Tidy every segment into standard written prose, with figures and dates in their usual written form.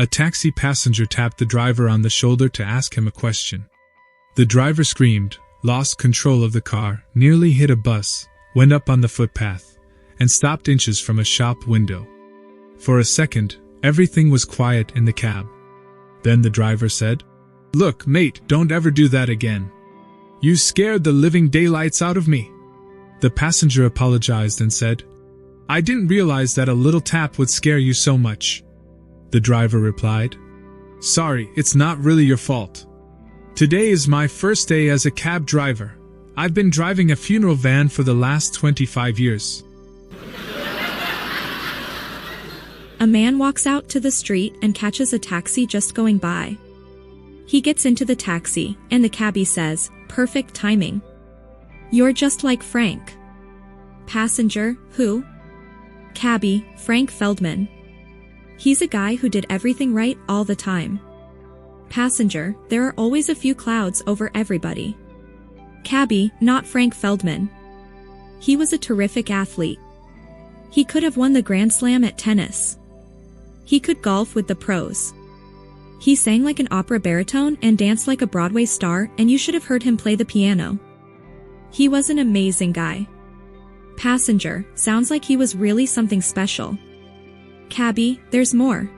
A taxi passenger tapped the driver on the shoulder to ask him a question. The driver screamed, lost control of the car, nearly hit a bus, went up on the footpath, and stopped inches from a shop window. For a second, everything was quiet in the cab. Then the driver said, "Look, mate, don't ever do that again. You scared the living daylights out of me." The passenger apologized and said, "I didn't realize that a little tap would scare you so much." The driver replied, "Sorry, it's not really your fault. Today is my first day as a cab driver. I've been driving a funeral van for the last 25 years. A man walks out to the street and catches a taxi just going by. He gets into the taxi, and the cabbie says, "Perfect timing. You're just like Frank." Passenger, who? Cabbie, Frank Feldman. He's a guy who did everything right all the time. Passenger, there are always a few clouds over everybody. Cabbie, not Frank Feldman. He was a terrific athlete. He could have won the Grand Slam at tennis. He could golf with the pros. He sang like an opera baritone and danced like a Broadway star, and you should have heard him play the piano. He was an amazing guy. Passenger, sounds like he was really something special. Cabbie, there's more.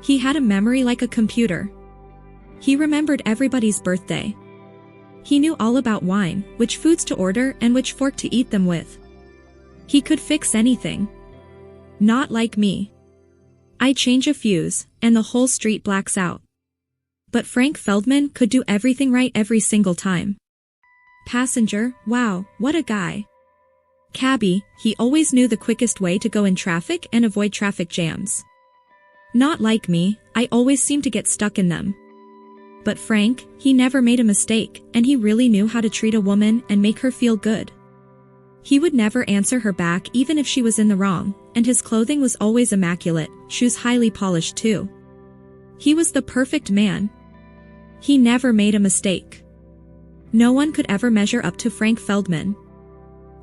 He had a memory like a computer. He remembered everybody's birthday. He knew all about wine, which foods to order and which fork to eat them with. He could fix anything. Not like me. I change a fuse, and the whole street blacks out. But Frank Feldman could do everything right every single time. Passenger, wow, what a guy. Cabbie, he always knew the quickest way to go in traffic and avoid traffic jams. Not like me, I always seem to get stuck in them. But Frank, he never made a mistake, and he really knew how to treat a woman and make her feel good. He would never answer her back even if she was in the wrong, and his clothing was always immaculate, shoes highly polished too. He was the perfect man. He never made a mistake. No one could ever measure up to Frank Feldman.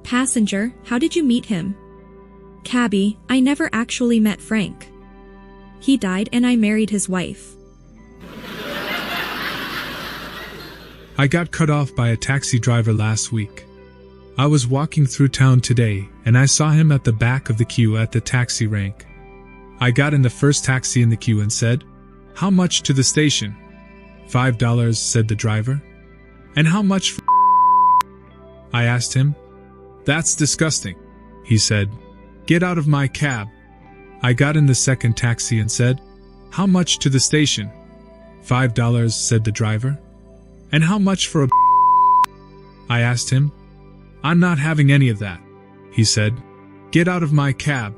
Passenger, how did you meet him? Cabbie, I never actually met Frank. He died and I married his wife. I got cut off by a taxi driver last week. I was walking through town today, and I saw him at the back of the queue at the taxi rank. I got in the first taxi in the queue and said, "How much to the station?" $5, said the driver. "And how much for I asked him. "That's disgusting," he said. "Get out of my cab." I got in the second taxi and said, "How much to the station?" $5, said the driver. "And how much for a I asked him. "I'm not having any of that," he said. "Get out of my cab."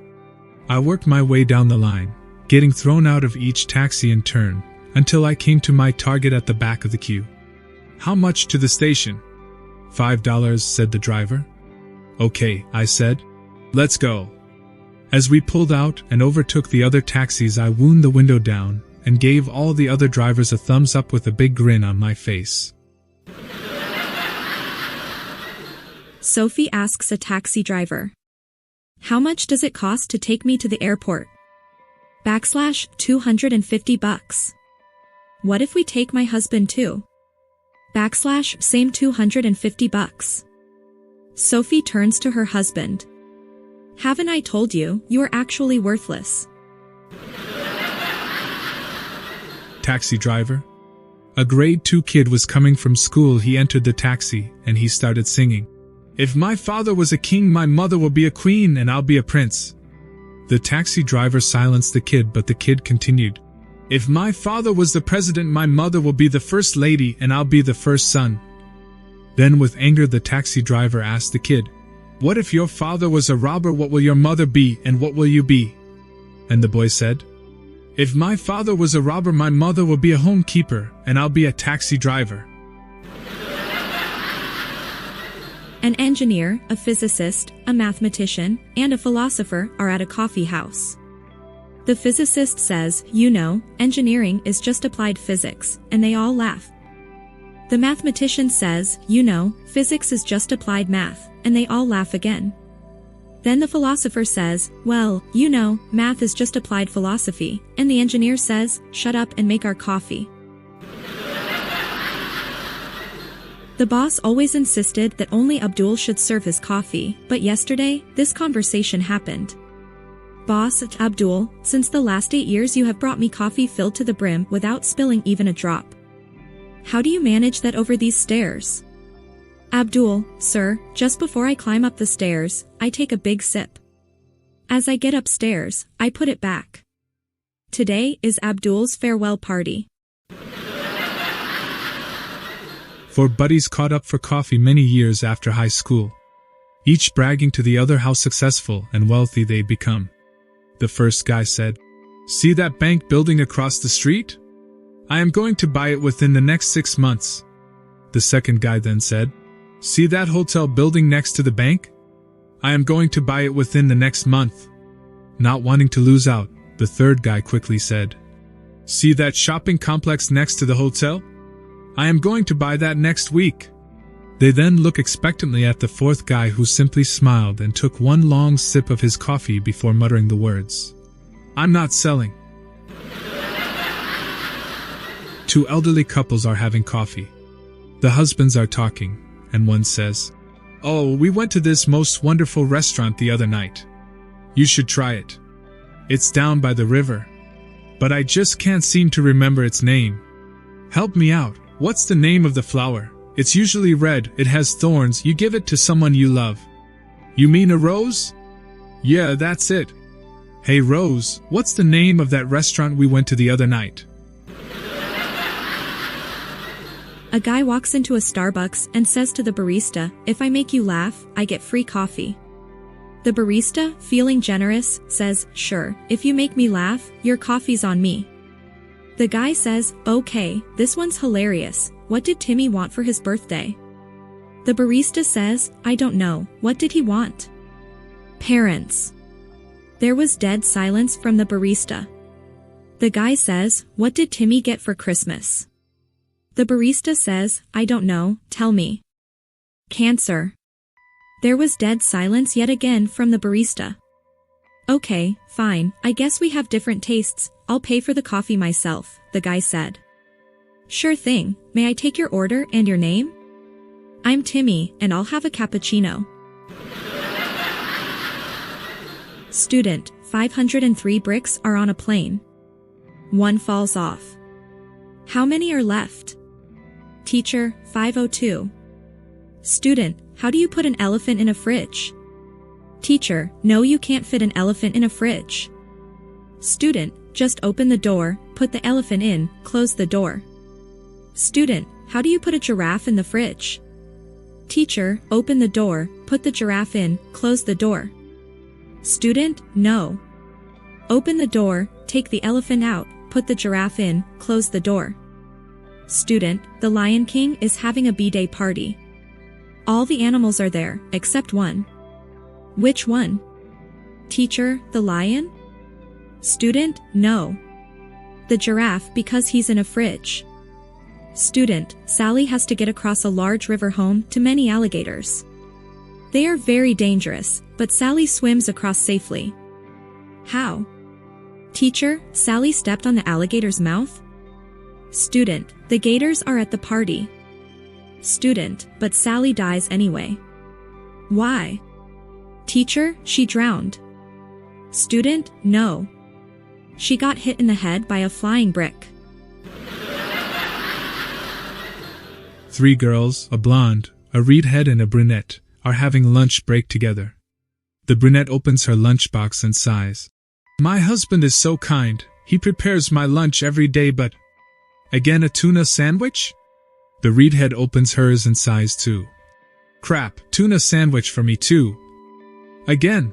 I worked my way down the line, getting thrown out of each taxi in turn, until I came to my target at the back of the queue. "How much to the station?" $5, said the driver. "Okay," I said. "Let's go." As we pulled out and overtook the other taxis, I wound the window down and gave all the other drivers a thumbs up with a big grin on my face. Sophie asks a taxi driver, "How much does it cost to take me to the airport?" $250. "What if we take my husband too?" Same $250. Sophie turns to her husband. "Haven't I told you, you are actually worthless?" Taxi driver. A grade 2 kid was coming from school. He entered the taxi, and he started singing, "If my father was a king, my mother will be a queen, and I'll be a prince." The taxi driver silenced the kid, but the kid continued, "If my father was the president, my mother will be the first lady, and I'll be the first son." Then with anger the taxi driver asked the kid, "What if your father was a robber? What will your mother be, and what will you be?" And the boy said, "If my father was a robber, my mother will be a homekeeper, and I'll be a taxi driver." An engineer, a physicist, a mathematician, and a philosopher are at a coffee house. The physicist says, "You know, engineering is just applied physics," and they all laugh. The mathematician says, "You know, physics is just applied math," and they all laugh again. Then the philosopher says, well, you know, math is just applied philosophy, and the engineer says, shut up and make our coffee. The boss always insisted that only Abdul should serve his coffee, but yesterday, this conversation happened. Boss, Abdul, since the last 8 years you have brought me coffee filled to the brim without spilling even a drop. How do you manage that over these stairs? Abdul, sir, just before I climb up the stairs, I take a big sip. As I get upstairs, I put it back. Today is Abdul's farewell party. Four buddies caught up for coffee many years after high school, each bragging to the other how successful and wealthy they become. The first guy said, "See that bank building across the street? I am going to buy it within the next 6 months." The second guy then said, "See that hotel building next to the bank? I am going to buy it within the next month." Not wanting to lose out, the third guy quickly said, "See that shopping complex next to the hotel? I am going to buy that next week." They then looked expectantly at the fourth guy, who simply smiled and took one long sip of his coffee before muttering the words, "I'm not selling." Two elderly couples are having coffee. The husbands are talking, and one says, "Oh, we went to this most wonderful restaurant the other night. You should try it. It's down by the river. But I just can't seem to remember its name. Help me out. What's the name of the flower? It's usually red, it has thorns, you give it to someone you love." "You mean a rose?" "Yeah, that's it." "Hey Rose, what's the name of that restaurant we went to the other night?" A guy walks into a Starbucks and says to the barista, "If I make you laugh, I get free coffee." The barista, feeling generous, says, "Sure, if you make me laugh, your coffee's on me." The guy says, "Okay, this one's hilarious. What did Timmy want for his birthday?" The barista says, "I don't know. What did he want?" Parents. There was dead silence from the barista. The guy says, "What did Timmy get for Christmas?" The barista says, "I don't know, tell me." Cancer. There was dead silence yet again from the barista. "Okay, fine, I guess we have different tastes, I'll pay for the coffee myself," the guy said. "Sure thing, may I take your order and your name?" "I'm Timmy, and I'll have a cappuccino." Student, 503 bricks are on a plane. One falls off. How many are left? Teacher, 502. Student, how do you put an elephant in a fridge? Teacher, no, you can't fit an elephant in a fridge. Student, just open the door, put the elephant in, close the door. Student, how do you put a giraffe in the fridge? Teacher, open the door, put the giraffe in, close the door. Student, no. Open the door, take the elephant out, put the giraffe in, close the door. Student, the Lion King is having a B-Day party. All the animals are there, except one. Which one? Teacher, the lion? Student, no. The giraffe, because he's in a fridge. Student, Sally has to get across a large river home to many alligators. They are very dangerous, but Sally swims across safely. How? Teacher, Sally stepped on the alligator's mouth. Student, the gators are at the party. Student, but Sally dies anyway. Why? Teacher, she drowned. Student, no. She got hit in the head by a flying brick. Three girls, a blonde, a redhead and a brunette, are having lunch break together. The brunette opens her lunchbox and sighs. "My husband is so kind, he prepares my lunch every day, but..." "Again a tuna sandwich?" The redhead opens hers and sighs too. "Crap, tuna sandwich for me too." "Again."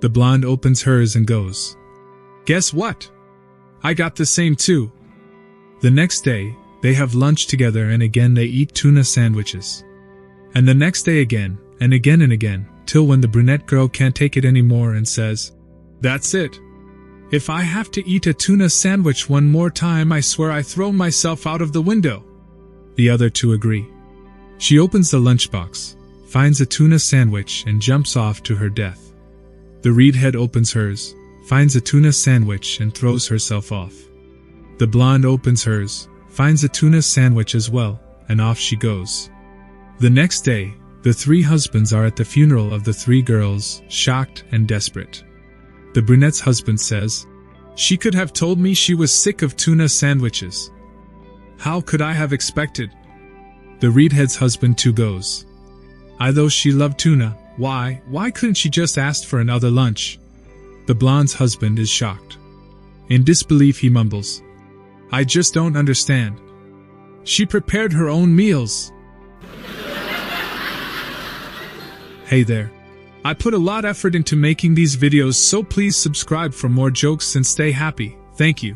The blonde opens hers and goes, "Guess what? I got the same too." The next day, they have lunch together and again they eat tuna sandwiches. And the next day again, and again, till when the brunette girl can't take it anymore and says, "That's it. If I have to eat a tuna sandwich one more time, I swear I throw myself out of the window." The other two agree. She opens the lunchbox, finds a tuna sandwich and jumps off to her death. The redhead opens hers, finds a tuna sandwich and throws herself off. The blonde opens hers, finds a tuna sandwich as well, and off she goes. The next day, the three husbands are at the funeral of the three girls, shocked and desperate. The brunette's husband says, "She could have told me she was sick of tuna sandwiches. How could I have expected?" The redhead's husband too goes, "Though she loved tuna, why couldn't she just ask for another lunch?" The blonde's husband is shocked. In disbelief he mumbles, "I just don't understand. She prepared her own meals." Hey there. I put a lot of effort into making these videos, so please subscribe for more jokes and stay happy. Thank you.